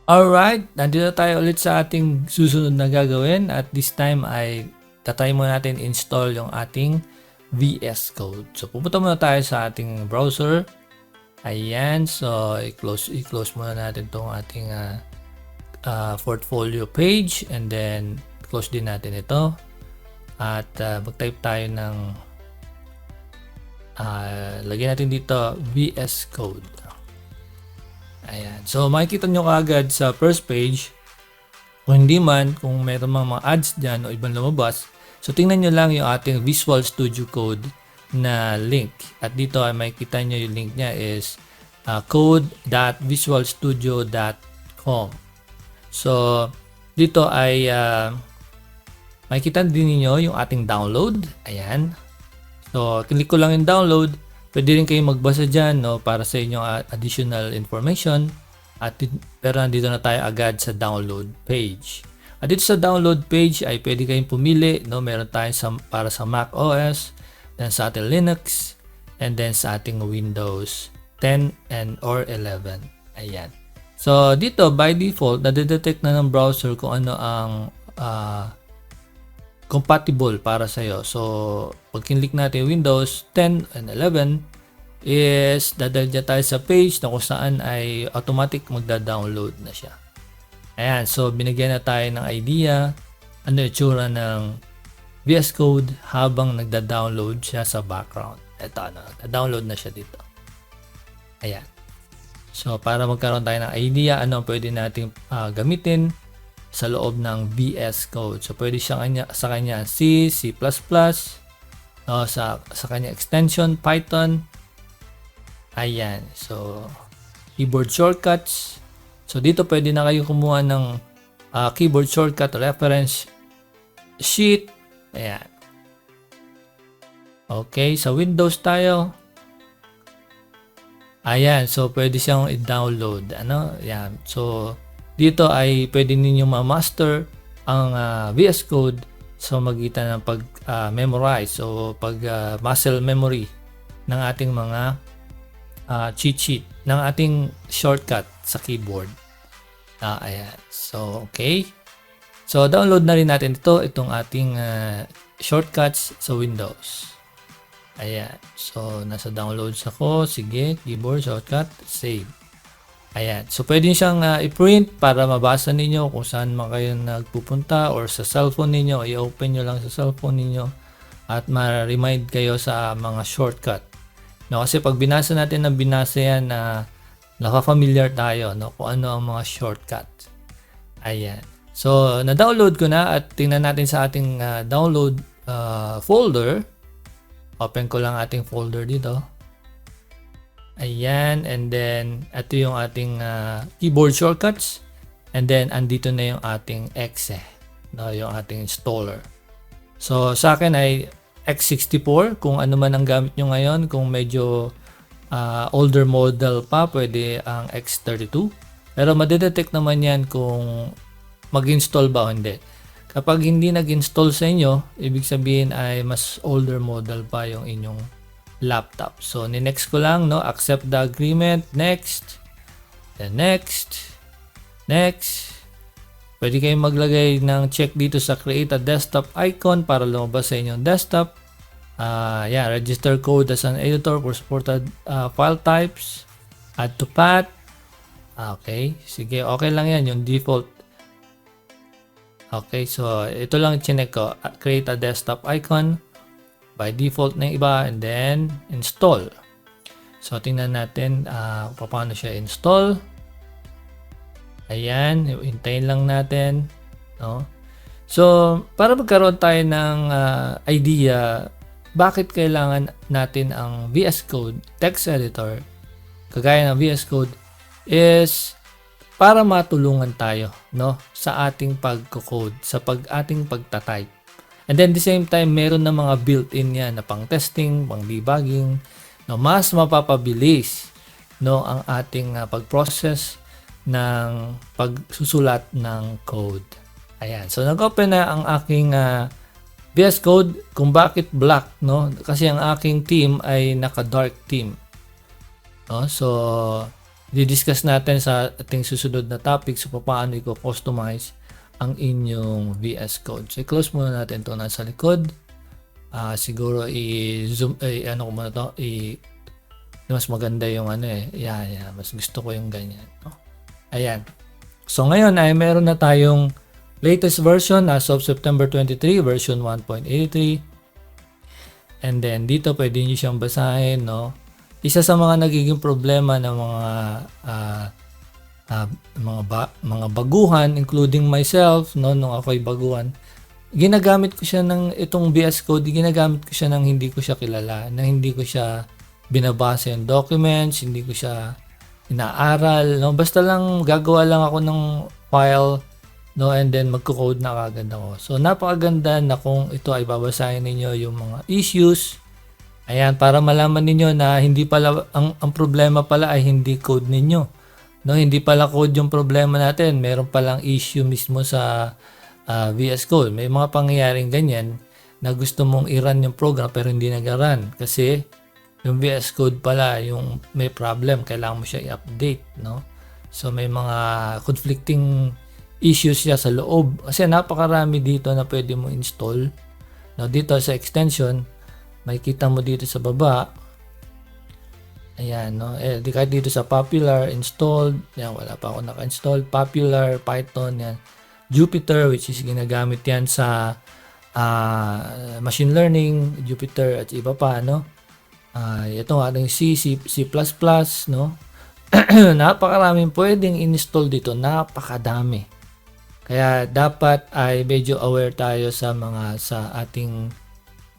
Alright, nandito tayo ulit sa ating susunod na gagawin at this time ay tatry muna natin install yung ating VS Code. So pupunta muna tayo sa ating browser. Ayan, so i-close muna natin tong ating portfolio page and then close din natin ito. At mag-type tayo ng lagyan natin dito VS Code. Ayan. So, makikita nyo kaagad sa first page, kung hindi man, kung meron mga ads dyan o ibang lumabas, so tingnan nyo lang yung ating Visual Studio Code na link. At dito ay makikita nyo yung link niya is code.visualstudio.com. So, dito ay makikita din niyo yung ating download. Ayan. So, click ko lang yung download. Pwede rin kayong magbasa dyan, no, para sa inyong additional information. Pero nandito na tayo agad sa download page. At dito sa download page ay pwede kayong pumili. No, meron tayo para sa Mac OS, then sa ating Linux, and then sa ating Windows 10 or 11. Ayan. So dito by default, nadedetect na ng browser kung ano ang compatible para sa iyo. So, pag kinlik natin Windows 10 and 11 is dadalhin tayo sa page na kung saan ay automatic magda-download na siya. Ayan, so binigyan na tayo ng idea ano yung tsura ng VS Code habang nagda-download siya sa background. Ito, nagda-download na siya dito. Ayan. So, para magkaroon tayo ng idea ano pwede nating gamitin sa loob ng VS Code. So, pwede siya sa kanya C, C++, sa kanya extension, Python. Ayan. So, keyboard shortcuts. So, dito pwede na kayo kumuha ng keyboard shortcut reference sheet. Ayan. Okay. Sa Windows tayo. Ayan. So, pwede siyang i-download. Ayan. So, dito ay pwede ninyong ma-master ang VS Code sa magitan ng pag-memorize o pag-muscle memory ng ating mga cheat sheet, ng ating shortcut sa keyboard. Ayan. So, okay. So, download na rin natin itong ating shortcuts sa Windows. Ayan. So, nasa downloads ako. Sige, keyboard shortcut, save. Ayan. So, pwede siyang i-print para mabasa ninyo kung saan man kayo nagpupunta or sa cellphone ninyo. I-open nyo lang sa cellphone ninyo at ma-remind kayo sa mga shortcut. No, kasi pag binasa natin ng binasa yan nakafamiliar tayo kung ano ang mga shortcut. Ayan. So, na-download ko na at tingnan natin sa ating download folder. Open ko lang ating folder dito. Ayan, and then ito yung ating keyboard shortcuts, and then andito na yung ating exe, yung ating installer. So sa akin ay x64, kung ano man ang gamit nyo ngayon, kung medyo older model pa, pwede ang x32. Pero madedetect naman yan kung mag-install ba o hindi. Kapag hindi nag-install sa inyo, ibig sabihin ay mas older model pa yung inyong laptop. So, ni-next ko lang, accept the agreement, next, then next, next. Pwede kayong maglagay ng check dito sa create a desktop icon para lumabas sa inyong desktop. Register code as an editor for supported file types. Add to path. Okay, sige, okay lang yan, yung default. Okay, so ito lang chinek ko, create a desktop icon. By default na yung iba, and then install. So, tingnan natin paano siya install. Ayan, hintayin lang natin. No? So, para magkaroon tayo ng idea, bakit kailangan natin ang VS Code text editor, kagaya ng VS Code, is para matulungan tayo sa ating pagko-code, sa ating pagtatype. And then, the same time, meron na mga built-in yan na pang-testing, pang-debugging, mas mapapabilis ang ating pag-process ng pagsusulat ng code. Ayan. So, nag-open na ang aking VS Code. Kung bakit black, Kasi ang aking team ay naka-dark team. So, Didiscuss natin sa ating susunod na topic so paano i-customize ang inyong VS Code. So i-close muna natin ito nasa likod. Siguro i-zoom, ano ko muna ito, mas maganda yung ano mas gusto ko yung ganyan. No? Ayan. So ngayon ay meron na tayong latest version as of September 23, version 1.83. And then dito pwede niyo siyang basahin, no? Isa sa mga nagiging problema ng mga baguhan, including myself, no, nung ako'y baguhan, ginagamit ko siya ng itong VS Code, ginagamit ko siya ng hindi ko siya kilala, na hindi ko siya binabasa yung documents, hindi ko siya inaaral, no? Basta lang gagawa lang ako ng file, no, and then magko-code na kagad ako. So napakaganda na kung ito ay babasahin ninyo yung mga issues. Ayan, para malaman ninyo na hindi pala ang problema pala ay hindi code ninyo. No, hindi pala code yung problema natin. Meron palang issue mismo sa VS Code. May mga pangyayaring ganyan na gusto mong i-run yung program pero hindi nag-run kasi yung VS Code pala yung may problem, kailangan mo siya i-update, no? So may mga conflicting issues siya sa loob kasi napakarami dito na pwede mo install. No, dito sa extension makikita mo dito sa baba. Ayan, no? Kahit dito sa popular, installed. Yan, wala pa ako naka-install. Popular, Python, yan. Jupyter, which is ginagamit yan sa machine learning, Jupyter at iba pa, no? Ito ating C++, no? Napakaraming pwedeng install dito. Napakadami. Kaya dapat ay medyo aware tayo sa ating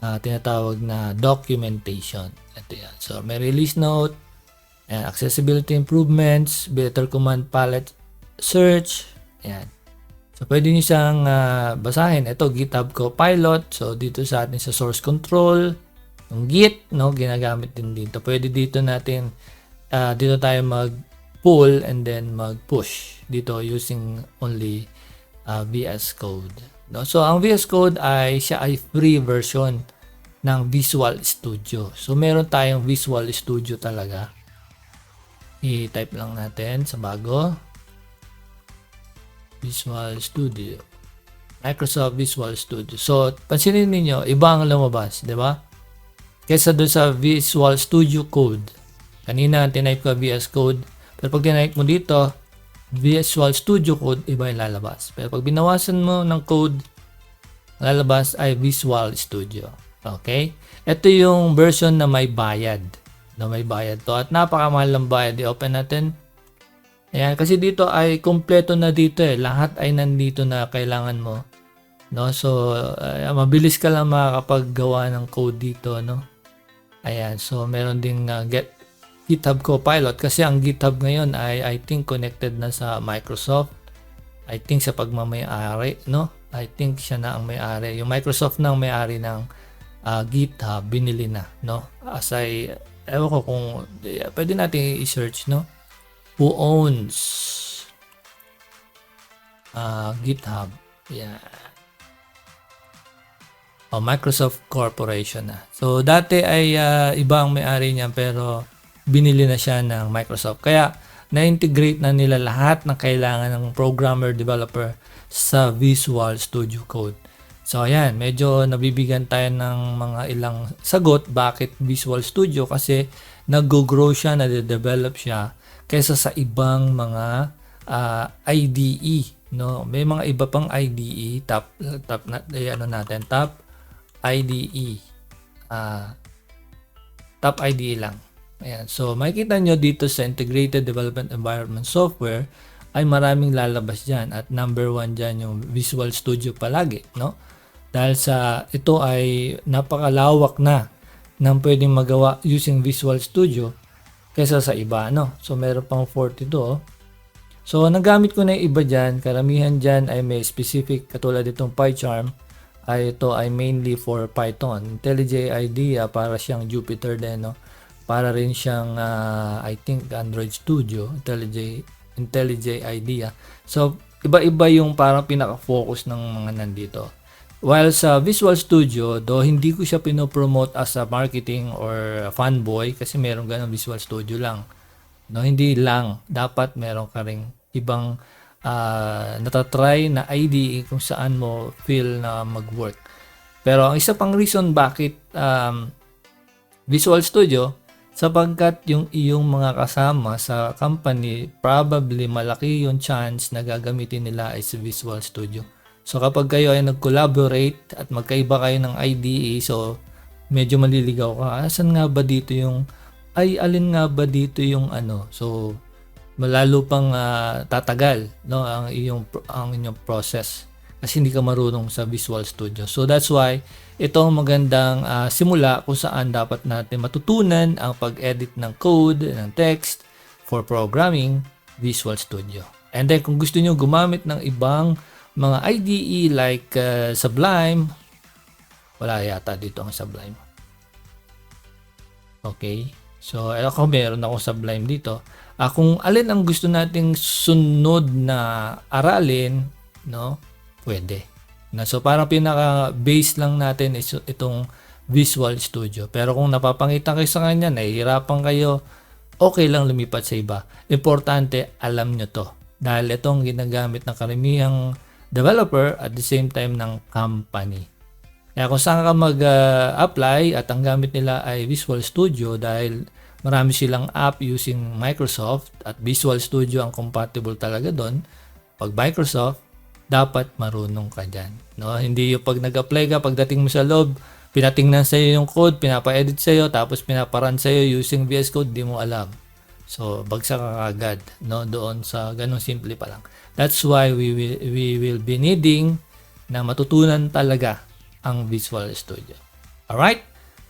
tinatawag na documentation. Ito yan. So, may release note, accessibility improvements, better command palette search. Ayan. So, pwede nyo siyang basahin. Ito, GitHub Copilot. So, dito sa atin sa source control, yung Git, no, ginagamit din dito. Pwede dito natin, dito tayo mag-pull and then mag-push. Dito using only VS Code. No? So, ang VS Code siya ay free version ng Visual Studio. So, meron tayong Visual Studio talaga. I-type lang natin sa bago. Visual Studio. Microsoft Visual Studio. So, pansinin niyo iba ang lumabas, di ba? Kesa doon sa Visual Studio Code. Kanina, tinype ko VS Code. Pero pag tinype mo dito, Visual Studio Code, iba yung lalabas. Pero pag binawasan mo ng code, lalabas ay Visual Studio. Okay? Ito yung version na may bayad. Na may bayad to. At napakamahal ng bayad. I-open natin. Ayan. Kasi dito ay kompleto na dito eh. Lahat ay nandito na kailangan mo. No? So, mabilis ka lang makakapaggawa ng code dito. No? Ayan. So, meron ding GitHub Copilot. Kasi ang GitHub ngayon ay I think connected na sa Microsoft. I think sa pagmamayari. No? I think siya na ang may-ari. Yung Microsoft na ang may-ari ng GitHub, binili na, no? Ewan ko kung, pwede natin i-search, no? Who owns GitHub? Yeah. Microsoft Corporation na. So, dati ay iba ang may-ari niya, pero binili na siya ng Microsoft. Kaya, na-integrate na nila lahat ng kailangan ng programmer, developer sa Visual Studio Code. So, ayan, medyo nabibigyan tayo ng mga ilang sagot. Bakit Visual Studio? Kasi nag-grow siya, nade-develop siya kaysa sa ibang mga IDE. No? May mga iba pang IDE. Top IDE. Top IDE lang. Ayan. So, makikita nyo dito sa Integrated Development Environment Software ay maraming lalabas dyan. At number 1 dyan yung Visual Studio palagi. No? Dahil sa ito ay napakalawak na ng pwedeng magawa using Visual Studio kaysa sa iba, no? So, meron pang 42. So, nagamit ko na yung iba dyan. Karamihan dyan ay may specific, katulad itong PyCharm, ito ay mainly for Python. IntelliJ IDEA, para siyang Jupyter din, no? Para rin siyang, I think, Android Studio, IntelliJ IDEA. So, iba-iba yung parang pinaka-focus ng mga nandito. While sa Visual Studio, though hindi ko siya pinopromote as a marketing or a fanboy kasi meron ganang Visual Studio lang. No, hindi lang. Dapat meron ka ring ibang natatry na IDE kung saan mo feel na mag-work. Pero ang isa pang reason bakit Visual Studio, sapagkat yung iyong mga kasama sa company, probably malaki yung chance na gagamitin nila ay si Visual Studio. So kapag kayo ay nag-collaborate at magkaiba kayo ng IDE, so medyo maliligaw ka. Asan nga ba dito yung, alin nga ba dito yung ano? So malalo pang tatagal, no, ang inyong process kasi hindi ka marunong sa Visual Studio. So that's why ito ang magandang simula kung saan dapat natin matutunan ang pag-edit ng code, ng text for programming, Visual Studio. And then kung gusto niyo gumamit ng ibang mga IDE like Sublime, wala yata dito ang Sublime. Okay. So ako meron ako Sublime dito. Kung alin ang gusto nating sunod na aralin, no, pwede. So parang pinaka-base lang natin is itong Visual Studio. Pero kung napapangitan kayo sa kanya, nahihirapan kayo, okay lang lumipat sa iba. Importante, alam nyo to. Dahil itong ginagamit ng karamihang developer at the same time ng company. Kaya kung saan ka mag-apply at ang gamit nila ay Visual Studio dahil marami silang app using Microsoft at Visual Studio ang compatible talaga doon. Pag Microsoft, dapat marunong ka dyan. No? Hindi yung pag nag-apply ka, pagdating mo sa loob, pinatingnan sa'yo yung code, pinapa-edit sa'yo, tapos pinaparan sa'yo using VS Code, di mo alam. So, bagsak ka agad, no? Doon sa ganong simple pa lang. That's why we will be needing na matutunan talaga ang Visual Studio. Alright?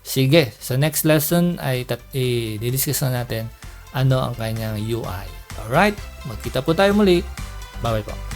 Sige, sa next lesson ay i-discuss na natin ano ang kanyang UI. Alright? Magkita po tayo muli. Bye-bye po.